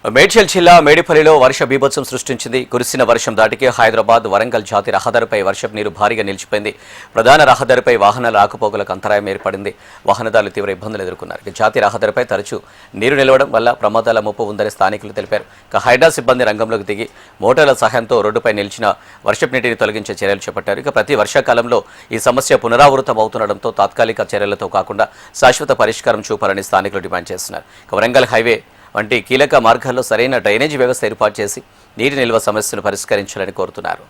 మేడ్చల్ జిల్లా మేడిపల్లిలో వర్ష బీభత్సం సృష్టించింది. కురిసిన వర్షం దాటికి హైదరాబాద్ వరంగల్ జాతి రహదారిపై వర్షపు నీరు భారీగా నిలిచిపోయింది. ప్రధాన రహదారిపై వాహనాల రాకపోకలకు అంతరాయం ఏర్పడింది. వాహనదారులు తీవ్ర ఇబ్బందులు ఎదుర్కొన్నారు. జాతి రహదారిపై తరచూ నీరు నిలవడం వల్ల ప్రమాదాల ముప్పు ఉందని స్థానికులు తెలిపారు. హైడ్రా సిబ్బంది రంగంలోకి దిగి మోటార్ల సహాయంతో రోడ్డుపై నిలిచిన వర్షపు నీటిని తొలగించే చర్యలు చేపట్టారు. ప్రతి వర్షాకాలంలో ఈ సమస్య పునరావృతం అవుతుండటంతో తాత్కాలిక చర్యలతో కాకుండా శాశ్వత పరిష్కారం చూపాలని స్థానికులు డిమాండ్ చేస్తున్నారు. వరంగల్ హైవే వంటి కీలక మార్గాల్లో సరైన డ్రైనేజీ వ్యవస్థ ఏర్పాటు చేసి నీటి నిల్వ సమస్యను పరిష్కరించాలని కోరుతున్నారు.